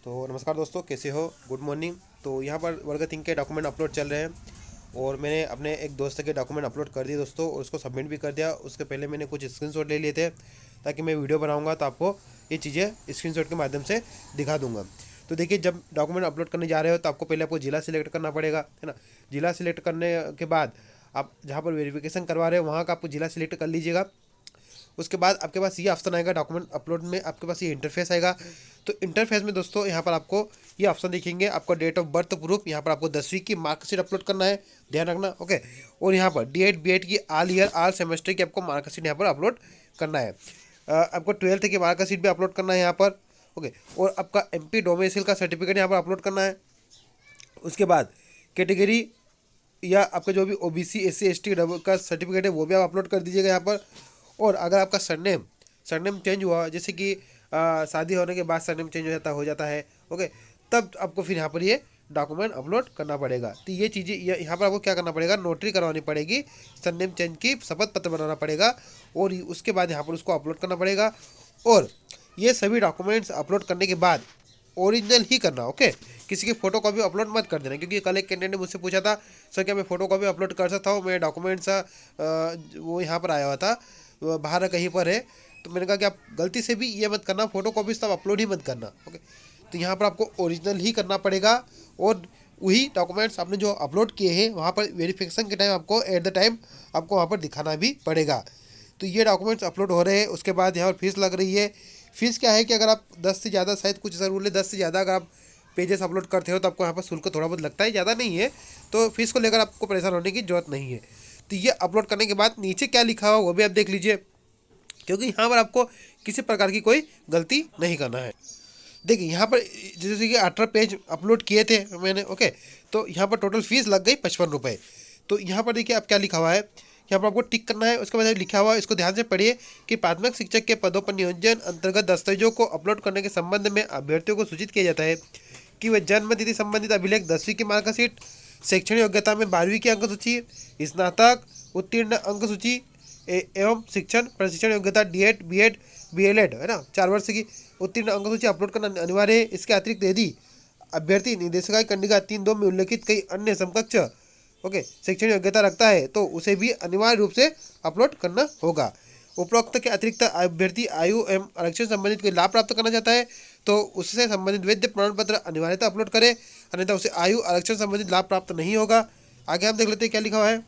तो नमस्कार दोस्तों, कैसे हो? Good morning. तो यहाँ पर वर्ग 3 के डॉक्यूमेंट अपलोड चल रहे हैं और मैंने अपने एक दोस्त के डॉक्यूमेंट अपलोड कर दिए दोस्तों, और उसको सबमिट भी कर दिया। उसके पहले मैंने कुछ स्क्रीनशॉट ले लिए थे ताकि मैं वीडियो बनाऊंगा तो आपको ये चीज़ें स्क्रीनशॉट के माध्यम से दिखा दूंगा। तो देखिए, जब डॉक्यूमेंट अपलोड करने जा रहे हो तो आपको पहले आपको जिला सिलेक्ट करना पड़ेगा, है ना। जिला सिलेक्ट करने के बाद आप जहाँ पर वेरिफिकेशन करवा रहे हो वहाँ का आपको जिला सिलेक्ट कर लीजिएगा। उसके बाद आपके पास ये ऑप्शन आएगा डॉक्यूमेंट अपलोड में, आपके पास ये इंटरफेस आएगा। तो इंटरफेस में दोस्तों यहाँ पर आपको ये ऑप्शन दिखेंगे, आपका डेट ऑफ बर्थ प्रूफ, यहाँ पर आपको 10वीं की मार्कशीट अपलोड करना है, ध्यान रखना, ओके। और यहाँ पर D.Ed B.Ed की ऑल ईयर ऑल सेमेस्टर की आपको मार्कशीट यहाँ पर अपलोड करना है। आपको 12th की मार्कशीट भी अपलोड करना है यहाँ पर, ओके। और आपका MP डोमिसाइल का सर्टिफिकेट यहाँ पर अपलोड करना है। उसके बाद कैटेगरी या आपका जो भी OBC SC ST का सर्टिफिकेट है वो भी आप अपलोड कर दीजिएगा यहाँ पर। और अगर आपका सरनेम चेंज हुआ, जैसे कि शादी होने के बाद सरनेम चेंज हो जाता है, ओके, तब आपको फिर यहाँ पर ये डॉक्यूमेंट अपलोड करना पड़ेगा। तो ये चीज़ें यहाँ पर आपको क्या करना पड़ेगा, नोटरी करवानी पड़ेगी, सरनेम चेंज की शपथ पत्र बनाना पड़ेगा और उसके बाद यहाँ पर उसको अपलोड करना पड़ेगा। और ये सभी डॉक्यूमेंट्स अपलोड करने के बाद ओरिजिनल ही करना, ओके। किसी की फोटो कॉपी अपलोड मत कर देना, क्योंकि कल एक कैंडिडेट ने मुझसे पूछा था, सर क्या मैं फोटो कॉपी अपलोड कर सकता हूँ, मेरे डॉक्यूमेंट्स वो यहाँ पर आया हुआ था, बाहर कहीं पर है। तो मैंने कहा कि आप गलती से भी ये मत करना, फोटो कॉपीज तो आप अपलोड ही मत करना, ओके। तो यहाँ पर आपको ओरिजिनल ही करना पड़ेगा और वही डॉक्यूमेंट्स आपने जो अपलोड किए हैं वहाँ पर वेरिफिकेशन के टाइम आपको एट द टाइम आपको वहाँ पर दिखाना भी पड़ेगा। तो ये डॉक्यूमेंट्स अपलोड हो रहे हैं। उसके बाद यहाँ पर फीस लग रही है। फीस क्या है कि अगर आप 10 से ज़्यादा, शायद कुछ ऐसा रूल है, 10 से ज़्यादा अगर आप पेजेस अपलोड करते हो तो आपको यहाँ पर शुल्क थोड़ा बहुत लगता है, ज़्यादा नहीं है। तो फीस को लेकर आपको परेशान होने की जरूरत नहीं है। तो ये अपलोड करने के बाद नीचे क्या लिखा हुआ वो भी आप देख लीजिए, क्योंकि यहाँ पर आपको किसी प्रकार की कोई गलती नहीं करना है। देखिए यहाँ पर जैसे कि 18 पेज अपलोड किए थे मैंने, ओके। तो यहाँ पर टोटल फीस लग गई 55 रुपये। तो यहाँ पर देखिए आप क्या लिखा हुआ है, यहाँ पर आपको टिक करना है। उसके बाद लिखा हुआ है, इसको ध्यान से पढ़िए कि प्राथमिक शिक्षक के पदों पर नियोजन अंतर्गत दस्तावेजों को अपलोड करने के संबंध में अभ्यर्थियों को सूचित किया जाता है कि वे जन्म तिथि संबंधित अभिलेख, 10वीं की मार्कशीट, शैक्षणिक योग्यता में 12वीं की अंक सूची, स्नातक उत्तीर्ण अंक सूची एवं शिक्षण प्रशिक्षण योग्यता D.Ed B.Ed BLED, है ना, 4 वर्ष की उत्तीर्ण अंक सूची अपलोड करना अनिवार्य है। इसके अतिरिक्त यदि अभ्यर्थी निर्देशिका कंडिका 3.2 में उल्लेखित कई अन्य समकक्ष, ओके, शैक्षणिक योग्यता रखता है तो उसे भी अनिवार्य रूप से अपलोड करना होगा। उपरोक्त के अतिरिक्त अभ्यर्थी आयु एवं आरक्षण संबंधित कोई लाभ प्राप्त करना चाहता है तो उससे संबंधित वैध प्रमाण पत्र अनिवार्यता अपलोड करे, अन्यथा उसे आयु आरक्षण संबंधित लाभ प्राप्त नहीं होगा। आगे हम देख लेते हैं क्या लिखा हुआ है।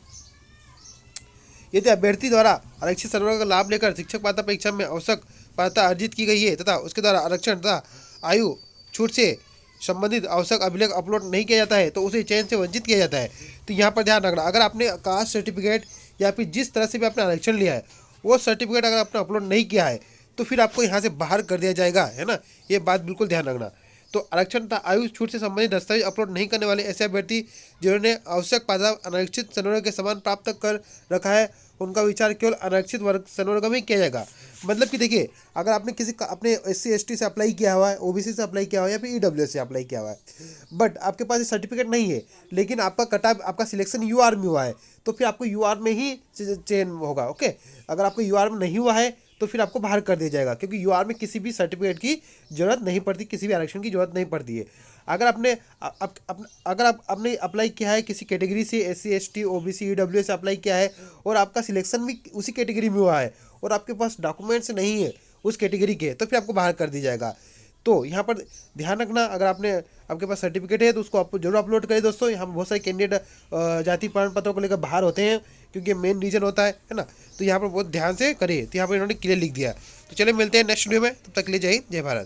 यदि अभ्यर्थी द्वारा आरक्षित सर्वर का लाभ लेकर शिक्षक पात्रता परीक्षा में आवश्यक पात्रता अर्जित की गई है तथा उसके द्वारा आरक्षण तथा आयु छूट से संबंधित आवश्यक अभिलेख अपलोड नहीं किया जाता है तो उसे चयन से वंचित किया जाता है। तो यहाँ पर ध्यान रखना, अगर आपने कास्ट सर्टिफिकेट या फिर जिस तरह से भी आपने आरक्षण लिया है वो सर्टिफिकेट अगर आपने अपलोड नहीं किया है तो फिर आपको यहाँ से बाहर कर दिया जाएगा, है ना। ये बात बिल्कुल ध्यान रखना। तो आरक्षण तथा आयु छूट से संबंधित दस्तावेज अपलोड नहीं करने वाले ऐसे अभ्यर्थी जिन्होंने आवश्यक पात्रता अनारक्षित संवर्ग के समान प्राप्त कर रखा है उनका विचार केवल अनारक्षित वर्ग संवर्ग में किया जाएगा। मतलब कि देखिए, अगर आपने अपने SC ST से अप्लाई किया हुआ है, OBC से अप्लाई किया हुआ है या फिर EWS से अप्लाई किया हुआ है, बट आपके पास ये सर्टिफिकेट नहीं है, लेकिन आपका कटऑफ, आपका सिलेक्शन UR में हुआ है, तो फिर आपको UR में ही चयन होगा, ओके। अगर आपको UR में नहीं हुआ है तो फिर आपको बाहर कर दिया जाएगा, क्योंकि UR में किसी भी सर्टिफिकेट की जरूरत नहीं पड़ती, किसी भी आरक्षण की जरूरत नहीं पड़ती है। अगर आपने अप्लाई किया है किसी कैटेगरी से, SC ST OBC EWS से अप्लाई किया है और आपका सिलेक्शन भी उसी कैटेगरी में हुआ है और आपके पास डॉक्यूमेंट्स नहीं है उस कैटेगरी के, तो फिर आपको बाहर कर दिया जाएगा। तो यहाँ पर ध्यान रखना, अगर आपके पास सर्टिफिकेट है तो उसको आप जरूर अपलोड करें दोस्तों। यहाँ बहुत सारे कैंडिडेट जाति प्रमाण पत्रों को लेकर बाहर होते हैं, क्योंकि मेन रीजन होता है ना। तो यहाँ पर बहुत ध्यान से करिए। तो यहाँ पर इन्होंने क्लियर लिख दिया। तो चलिए मिलते हैं नेक्स्ट वीडियो में, तब तक के लिए जय हिंद, जय भारत।